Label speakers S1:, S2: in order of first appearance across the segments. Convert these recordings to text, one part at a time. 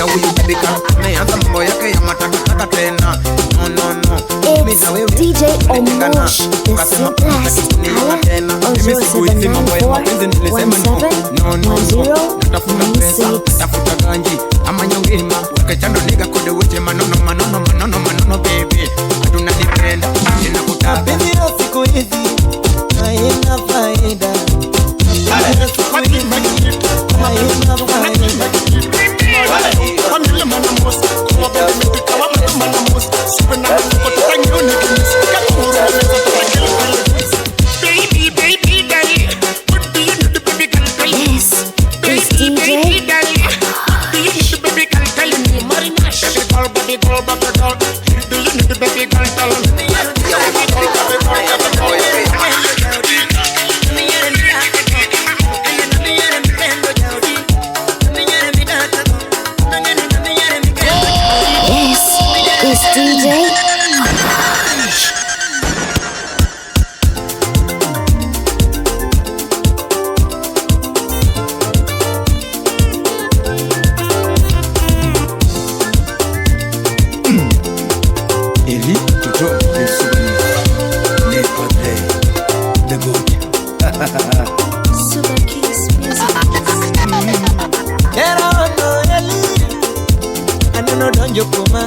S1: ya huyu baby girl ameanza mambo yake ya mataka tena. No mimi na wewe
S2: DJ Omosh the simplest tena.
S1: Mimi sikuizi mambo ya mapenzi nilisema no natafuta pesa tafuta ganji ama nyongima wakachando nigga kode wote manono baby hatuna nipenda ninakutaka
S3: baby leo siku hizi haina faida haina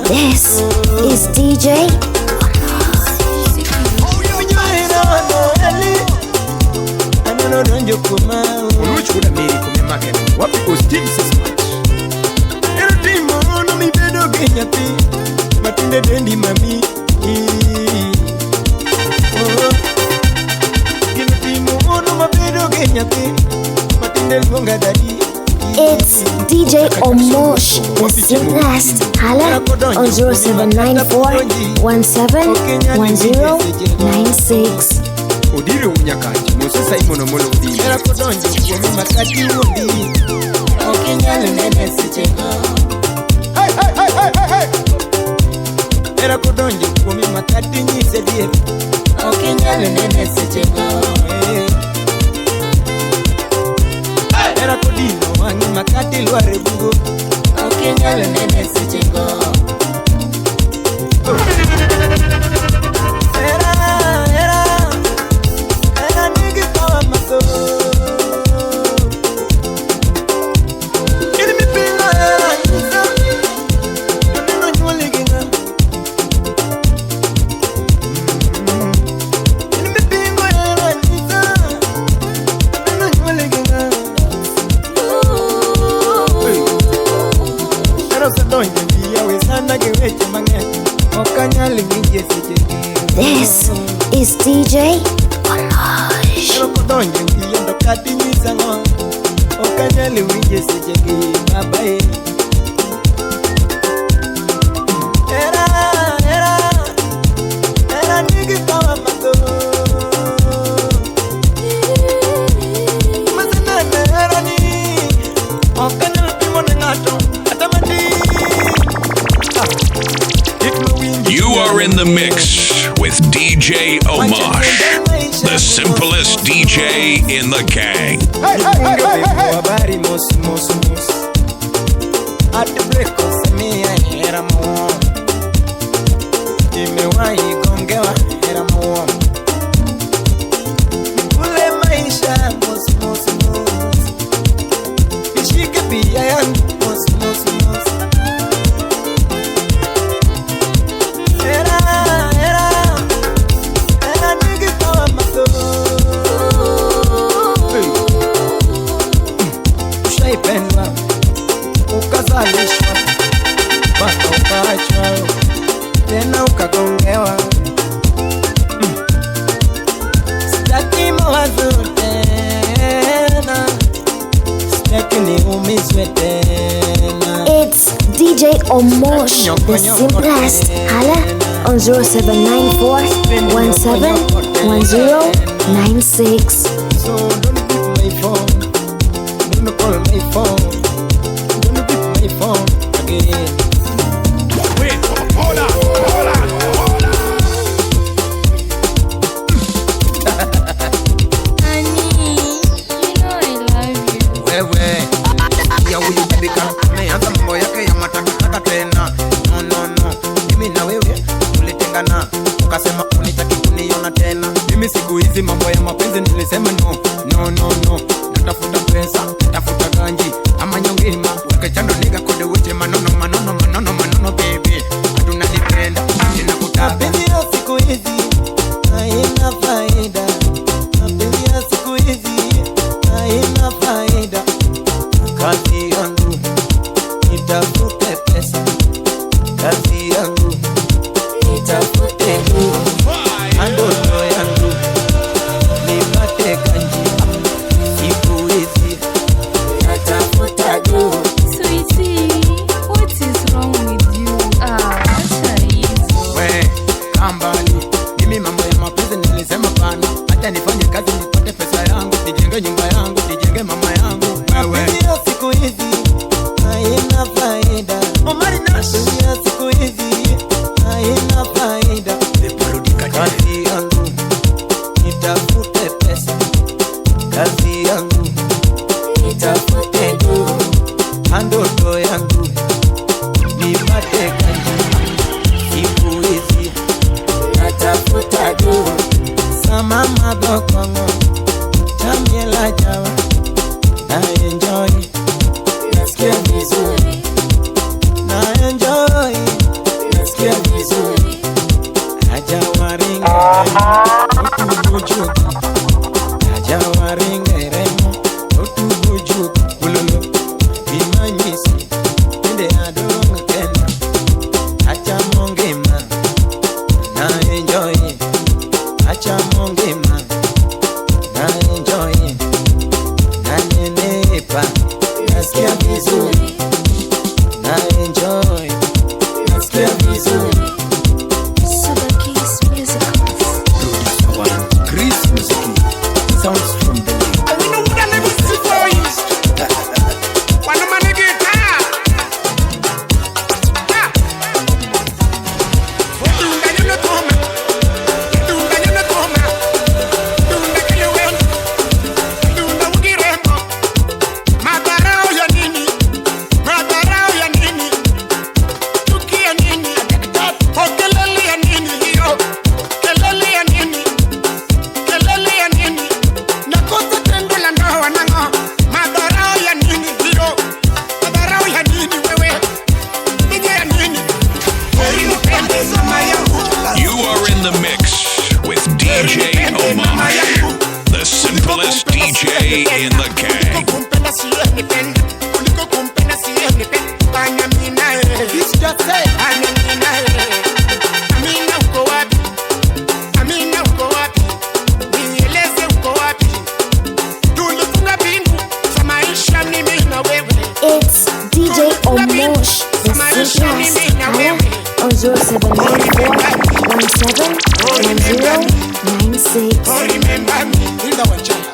S2: This is DJ. It's DJ Omosh the simplest. Hala on 0794-171096.
S1: Odiri unyakaji Mosesa imono mono udiri
S3: Era kodonji Kumi makati undi Okinyale nene sicheko Hey Era kodonji Kumi makati nyise diye Okinyale nene sicheko Era kodino Wangi makati luare bungo Okinyale nene sicheko
S2: This is DJ Omosh.
S4: You are in the mix with DJ Omosh, the simplest DJ in the gang.
S3: Tena ukagongewa Sitaki mawazo tena Sitaki niumizwe tena.
S2: It's DJ Omosh the simplest. Hala on 0794-171096.
S3: So don't pick my phone, don't call my phone, don't pick my phone again.
S4: Wait, hold on.
S5: Honey, you know I love you.
S1: Wewe ya huyu baby girl ameanza mambo yake ya natafuta ganji ama nyongima weka chando nigga kode wote manono baby tunanipenda ninakutaka
S3: mapenzi ya siku hizi haina faida, mapenzi ya siku hizi haina faida. Kazi yangu nitafute pesa, kazi yangu nitafute nguvu, ndoto yangu nipate ganji. Siku hizi natafuta nguvu.
S5: Sweetie, what is wrong with you? Acha hizo.
S1: we kambali mimi mambo ya mapenzi nilisema pana hata nifanye kazi nipate pesa yangu nijenge nyumba yangu nijenge mama yangu wewe
S3: Mapenzi ya siku hizi haina faida, mapenzi ya siku hizi haina faida. Kazi yangu nitafute pesa, kazi yangu nitafute nguvu, ndoto yangu nipate ganji. Siku hizi natafuta nguvu, sama mabokongo tamyela jawa na enjoy, nasikia vizuri, na enjoy, nasikia vizuri. Aja waringa utubujuku, aja waringa remo utubujuku ululu bimanyisi inde adonga tena. Acha mongema na enjoy, acha mongema na enjoy, na nenepa nasikia vizuri, na enjoy, nasikia vizuri.
S2: Super Kiss Music.
S1: Chris music sounds from the
S4: You are in the mix with DJ Omosh, the simplest DJ in the gang.
S3: This just say
S2: It's DJ Omosh, the simplest. Hala on 0794171096.
S3: remember me in the one channel.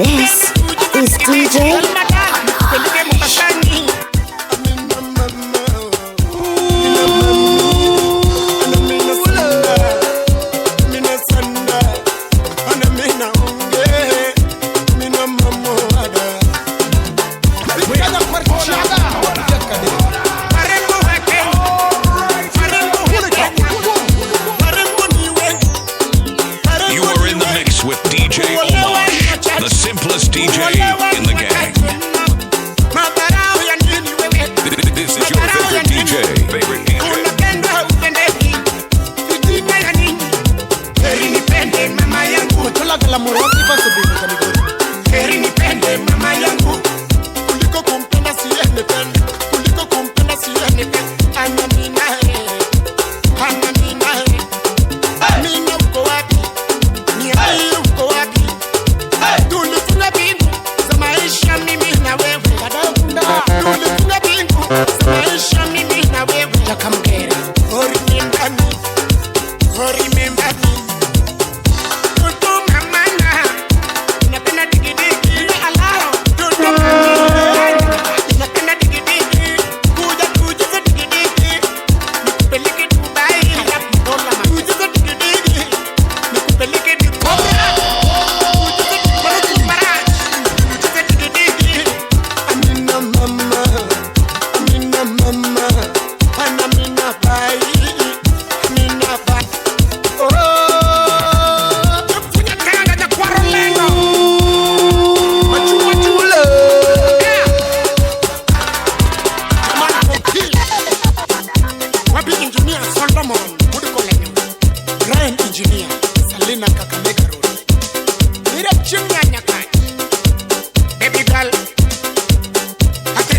S2: This is DJ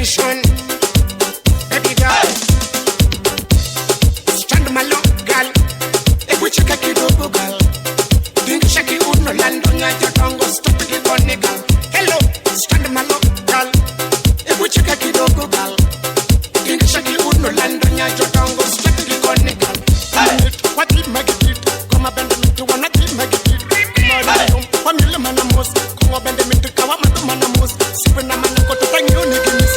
S6: attention. Baby girl, stand my look, girl. If we check a kid over, girl. Think shake it would no land on your tongue, stop it on nigga. Hello, stand my look, girl. If we check a kid over, girl. Think shake it would no land on your tongue, stop it on nigga. What did make it? Come up and make you wanna keep make it. Come on, family man, I'm most. Come up and make the cow, man, I'm most. Super man, I'm going to thank you, niggas.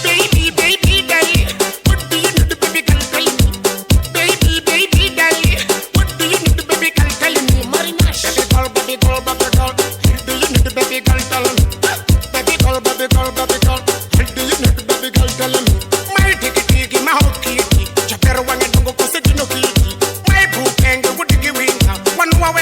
S6: Baby, baby, daddy. What do you need, baby, girl, tell me? Baby, baby, daddy. What do you need, baby, girl, tell me? Marinash. Baby girl, baby girl, baby girl. Do you need, baby girl, tell me? Baby girl, baby girl, baby girl. Do you need, baby girl, tell me? My digidigi, my hockey. Chapter one and don't go cause it no kiki. My book and go to give wing. One more way.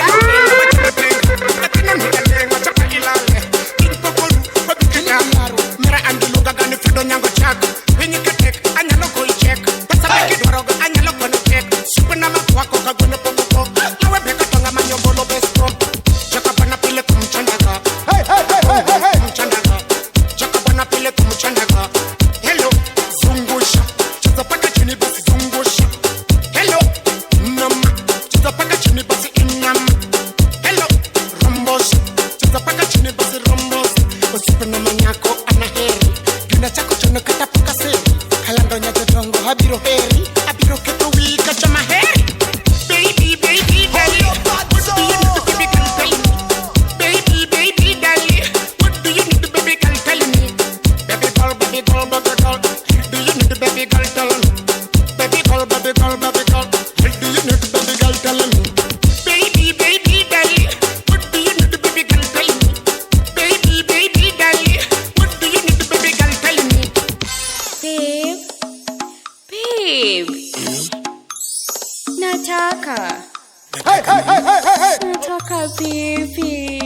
S6: Nataka baby.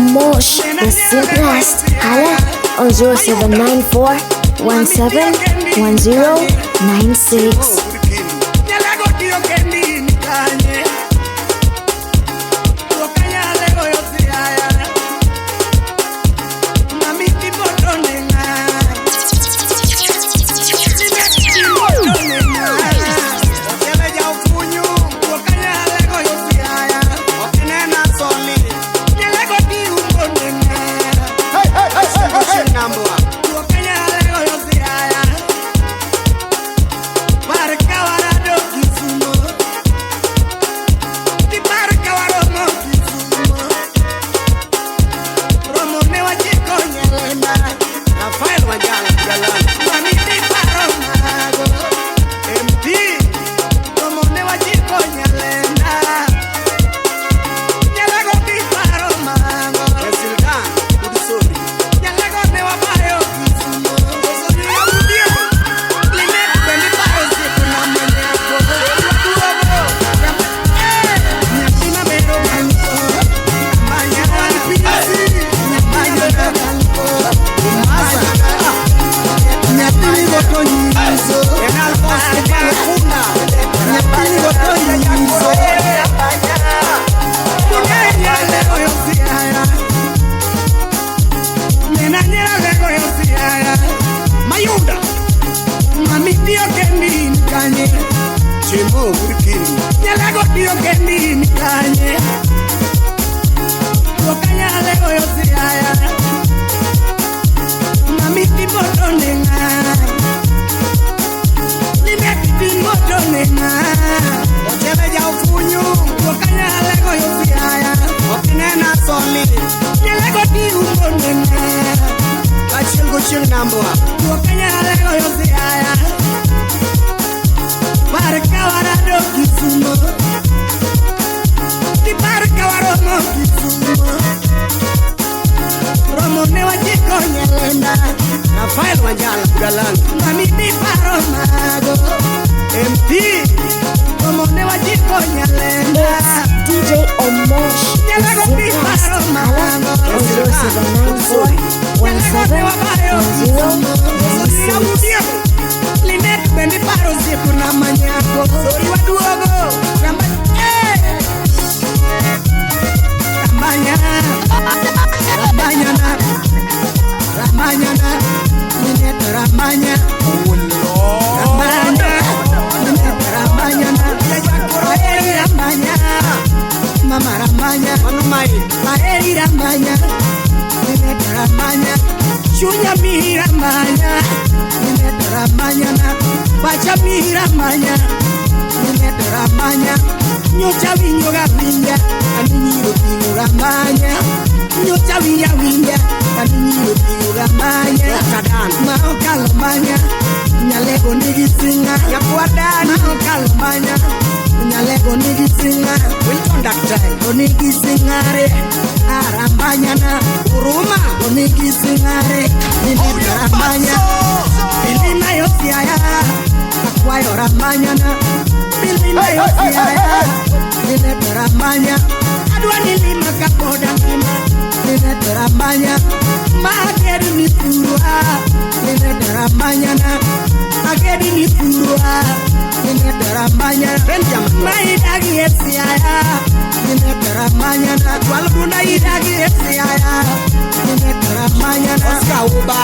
S2: djomosh, the simplest. Hala on 0794 171096.
S6: Ramanya ramanya, maheri ramanya, nileta ramanya, chunya mi ramanya, nileta ramanya na bacha mi ramanya, nileta ramanya, nyocha vinyo gavinya, aninyo vinyo ramanya, nyocha vinya, aninyo vinyo ramanya, maokalomanya, nyalego nigisinga, yakwadana, maokalomanya, nyalego nigisinga, wikondakta, onigisingare, arambanya na uruma, onigisingare, nilirambanya, bilina yosiaya, akwayo rambanya na, bilina yosiaya, nilirambanya, adwa nilima kapoda nima, nilirambanya, maageri nipurua, nilirambanya na, ageri nipurua, nilirambanya, maidagi yesiaya, nilirambanya na, walbuna idagi yesiaya, nilirambanya na,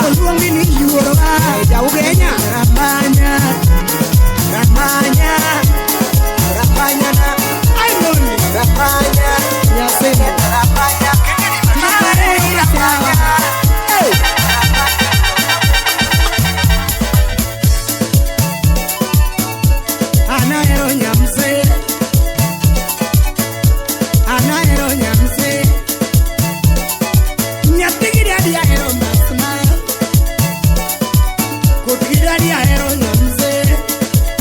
S6: oluongi ni yuroa, nilirambanya, ramanya, ramanya na, aimoni, ramanya, nyasene, ramanya, maare ramanya, anaero nyamse, anaero nyamse, nyatigiri adi aero masma, kutigiri aero nyamse.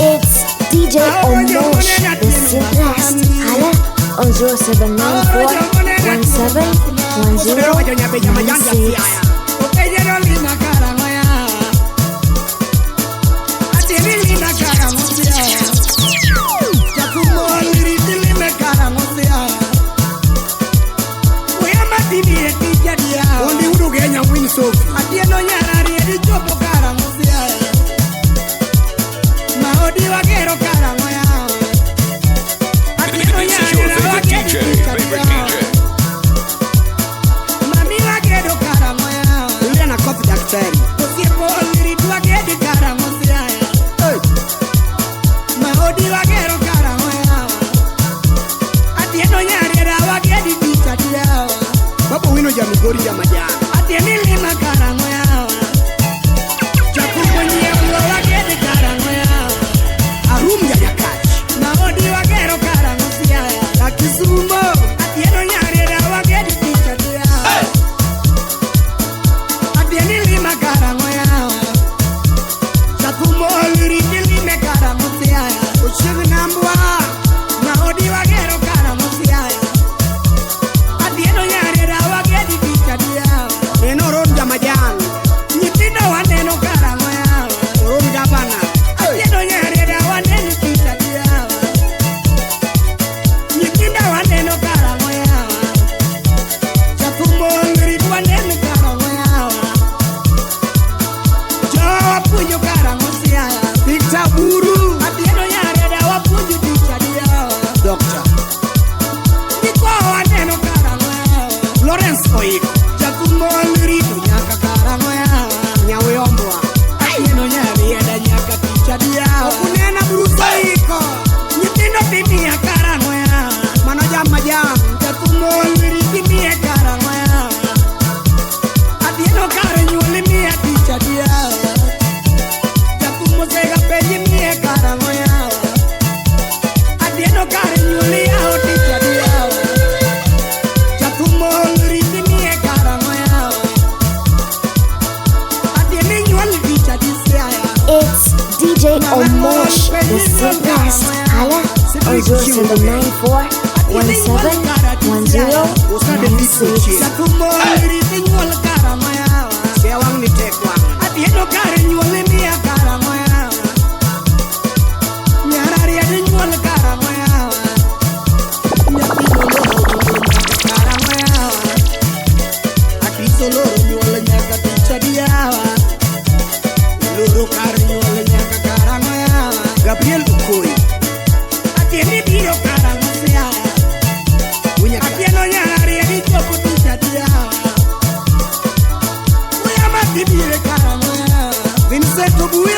S2: It's DJ Omosh, the simplest. Hala on 0794 171096.
S4: This is your favorite DJ.
S2: Omosh, the simplest. Hala on 0794
S6: Gabriel Ukoi atieni biro karangosia atieno nyari edi chopo tuchadia Uya matibire karangoya Vincent Obuya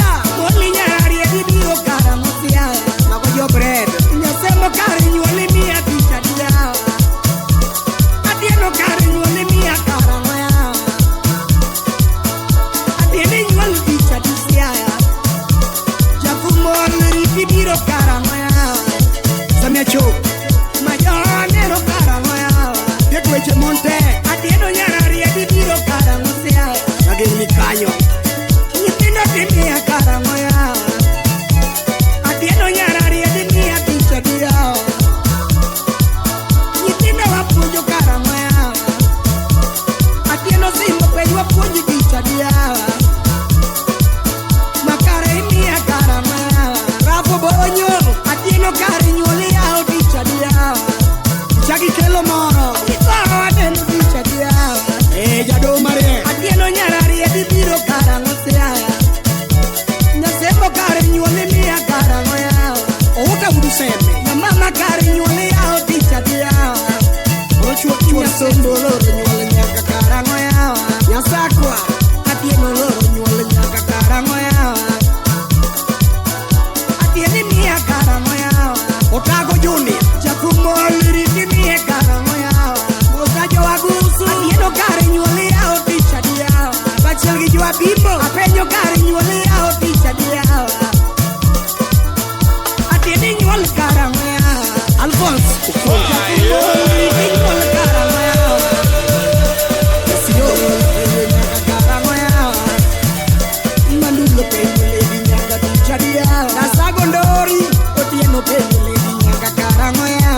S6: Victoria. Jakumoli kimie karamoya. Mokajo wagusu. Adieno kare nyuoli yao ticha diawa. Bachel gijua bimbo. Apenyo kare nyuoli yao ticha diawa. Adieni nyuol karamoya. Alphonse. Jakumoli nyuol karamoya. Sio karamoya. Mandulo penyole binyanga ticha diawa. Nasagondori. Otieno penyole binyanga karamoya.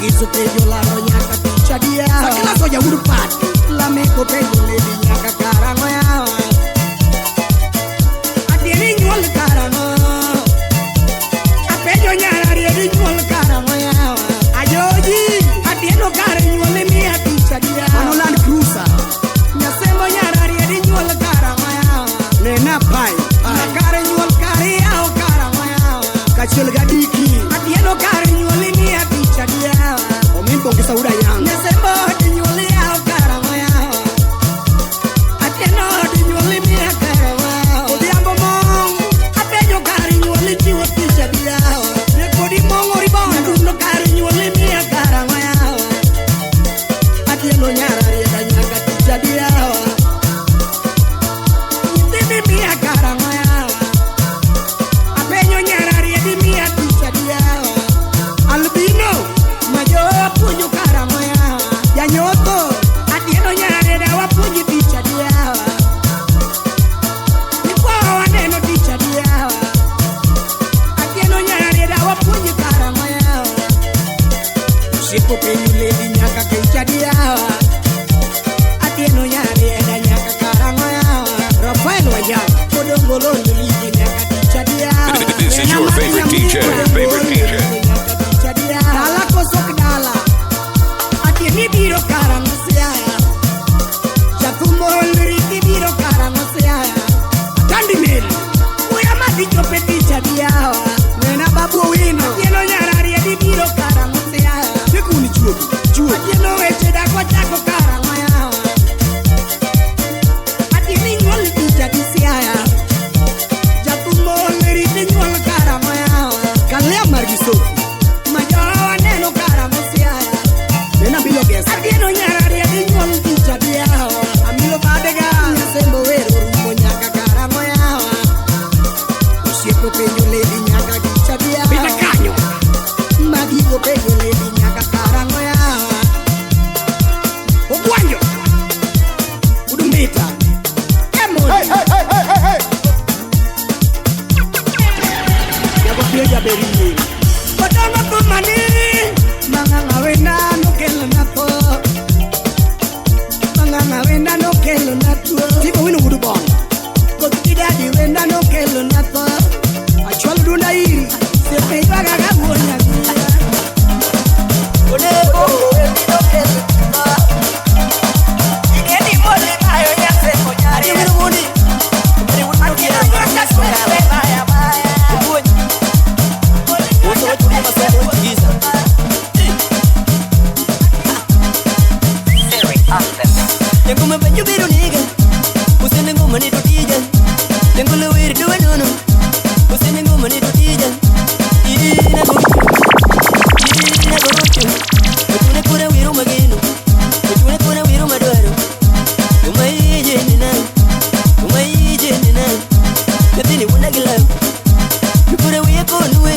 S6: Gizo peyo la roñaka ticha dia. Sakila soya urupati. La meko peyo le binyaka karamoya. Adieni nyuol karamo. Apeyo nyara riedi nyuol karamoya. Ayoji. Adieno kare nyuol mi ticha dia. Manoland Cruiser. Nyasembo nyara riedi nyuol karamoya. Lena pai. Kare nyuol kare yao karamoya. Kachil gadiki. Adieno kare nyuol mi ticha dia. Omimbo kisaura yang. Nyasembo di nyuol yao karamoya. Adieno di nyuol mi karamoya. Odiambo mong. Apeyo kare nyuol chiwo ticha dia. Rekodi mongo ribon. Duno kare nyuol mi karamoya. Adieno nyara rieda nyaka ticha dia. Tibi mi karamoya. Apeyo nyara riedi mi ticha dia. Albino. Majo punyu karamoya. Yanyoto. Adieno nyara rieda wapunyi ticha dia. Nikwa waneno ticha dia. Adieno nyara rieda wapunyi karamoya. Usipo penyu lady nyaka ticha dia. Adieno nyara rieda nyaka karamoya. Rafael Wajab. Kodongolo niliki nyaka ticha dia.
S4: This is your favorite DJ.
S6: Dala kosok dala. Adieni biro karamosia. Jakumol riti biro karamosia. Kandimel. Uya madiko peticha dia. Nena babu wino. Adieno nyara riedi biro karamosia. Tekuni chuo. Adieno weche da kwa chako karamoya. Adieni nyol ticha disia. Jakumol riti nyol karamoya. Kalea margiso. Majawa neno karamosia. Nena bilo gesa. Adieno nyara riedi nyol ticha dia. Amilo badega. Nyasembo wero rumo nyaka karamoya. Usiepo penyo lady nyaka ticha dia. Pita kanyo. Magigo penyo lady nyaka karamoya. Ogwanyo. Udumita. Emoni. Hey. Yako pia beri. Kodongo kumani. Manganga wenda no kelo napo. Manganga wenda no kelo napo. Tipo wino udubon. Kodida di wenda no kelo napo. Achwalo dunda iri. Sepe ibaga gabuonya. Kodebo no kelo napo. Igeni mole kayo nyase monyari. Yumiro muni. Akira mwaka sura baya baya. Wote wetu ni masoko kujiza. Yangu mapenyo biro niga. Usene ngoma ni tutija. Yangu lewiri duwe nono. Usene ngoma ni tutija. Ina gochu. Utune kura wiru magino. Utune kura wiru madwaro. Umaije ni nai. Yatini wuna gilaw. Yukura wiya konwe.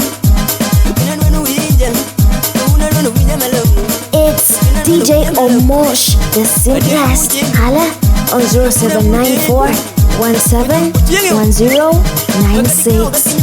S2: It's DJ Djomosh, the simplest. Hala on 0794 171096.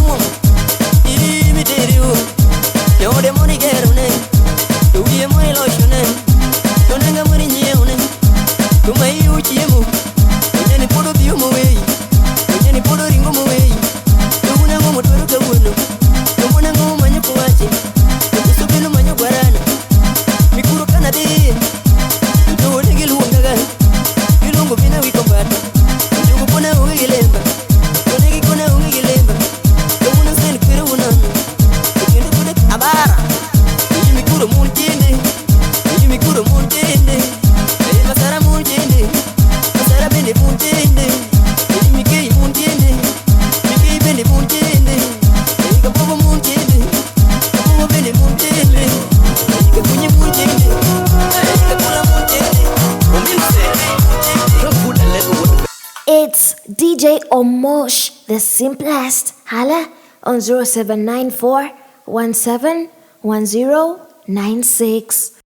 S2: DJ Omosh, the simplest. Hala on 0794 171096.